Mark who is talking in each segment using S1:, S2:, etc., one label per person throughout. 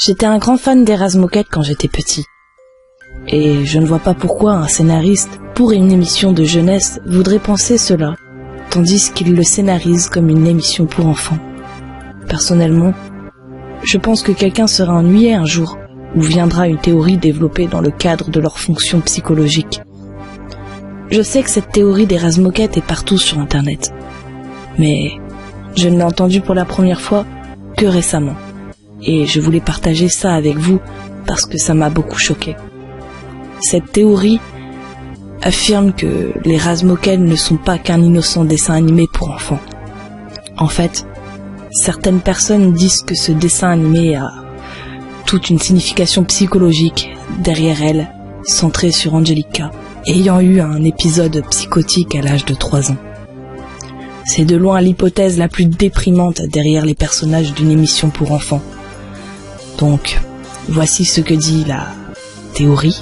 S1: J'étais un grand fan des Razmoket quand j'étais petit. Et je ne vois pas pourquoi un scénariste, pour une émission de jeunesse, voudrait penser cela, tandis qu'il le scénarise comme une émission pour enfants. Personnellement, je pense que quelqu'un sera ennuyé un jour, où viendra une théorie développée dans le cadre de leur fonction psychologique. Je sais que cette théorie des Razmoket est partout sur Internet, mais je ne l'ai entendue pour la première fois que récemment. Et je voulais partager ça avec vous parce que ça m'a beaucoup choqué. Cette théorie affirme que les Razmoket ne sont pas qu'un innocent dessin animé pour enfants. En fait, certaines personnes disent que ce dessin animé a toute une signification psychologique derrière elle, centrée sur Angelica, ayant eu un épisode psychotique à l'âge de 3 ans. C'est de loin l'hypothèse la plus déprimante derrière les personnages d'une émission pour enfants. Donc, voici ce que dit la théorie.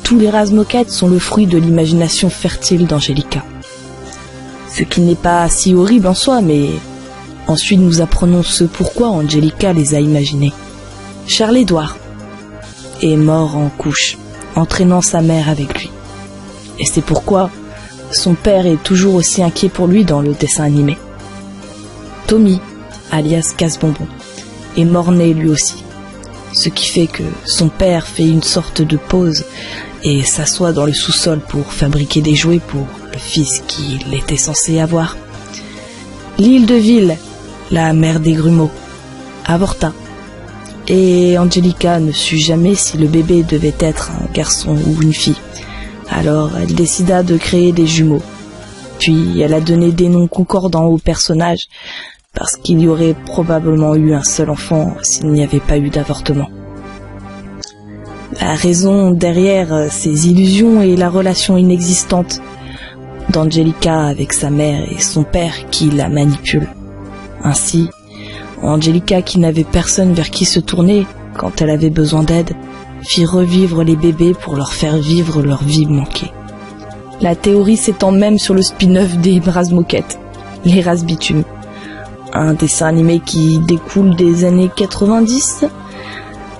S1: Tous les Razmoket sont le fruit de l'imagination fertile d'Angelica. Ce qui n'est pas si horrible en soi, mais ensuite nous apprenons ce pourquoi Angelica les a imaginés. Charles-Édouard est mort en couche, entraînant sa mère avec lui. Et c'est pourquoi son père est toujours aussi inquiet pour lui dans le dessin animé. Tommy, alias Casse-Bonbon, est mort-né lui aussi. Ce qui fait que son père fait une sorte de pause et s'assoit dans le sous-sol pour fabriquer des jouets pour le fils qu'il était censé avoir. L'île de Ville, la mère des grumeaux, avorta. Et Angelica ne sut jamais si le bébé devait être un garçon ou une fille. Alors elle décida de créer des jumeaux. Puis elle a donné des noms concordants aux personnages, parce qu'il y aurait probablement eu un seul enfant s'il n'y avait pas eu d'avortement. La raison derrière ces illusions est la relation inexistante d'Angelica avec sa mère et son père qui la manipule. Ainsi, Angelica, qui n'avait personne vers qui se tourner quand elle avait besoin d'aide, fit revivre les bébés pour leur faire vivre leur vie manquée. La théorie s'étend même sur le spin-off des Razmoket, les Razbitume, un dessin animé qui découle des années 90.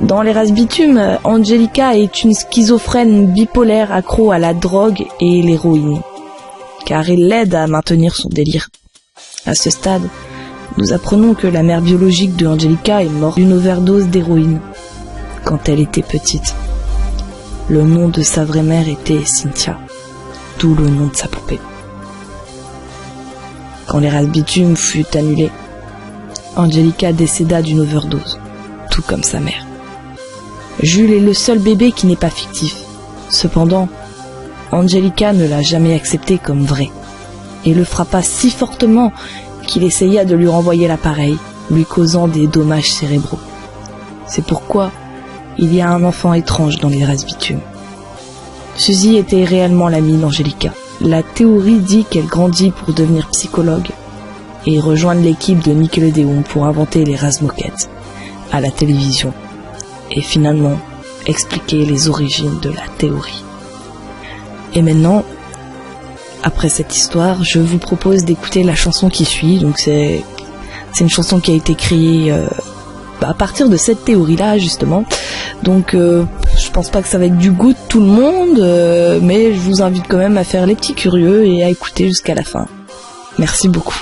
S1: Dans les Razbitume, Angelica est une schizophrène bipolaire accro à la drogue et l'héroïne, car elle l'aide à maintenir son délire. À ce stade, nous apprenons que la mère biologique de Angelica est morte d'une overdose d'héroïne quand elle était petite. Le nom de sa vraie mère était Cynthia, d'où le nom de sa poupée. Quand les Razbitume fut annulés, Angelica décéda d'une overdose, tout comme sa mère. Jules est le seul bébé qui n'est pas fictif. Cependant, Angelica ne l'a jamais accepté comme vrai, et le frappa si fortement qu'il essaya de lui renvoyer l'appareil, lui causant des dommages cérébraux. C'est pourquoi il y a un enfant étrange dans les Razbitume. Suzy était réellement l'amie d'Angelica. La théorie dit qu'elle grandit pour devenir psychologue et rejoindre l'équipe de Nickelodeon pour inventer les Razmoket à la télévision et finalement expliquer les origines de la théorie. Et maintenant, après cette histoire, je vous propose d'écouter la chanson qui suit. Donc c'est une chanson qui a été créée à partir de cette théorie-là, justement. Donc je pense pas que ça va être du goût de tout le monde, mais je vous invite quand même à faire les petits curieux et à écouter jusqu'à la fin. Merci beaucoup.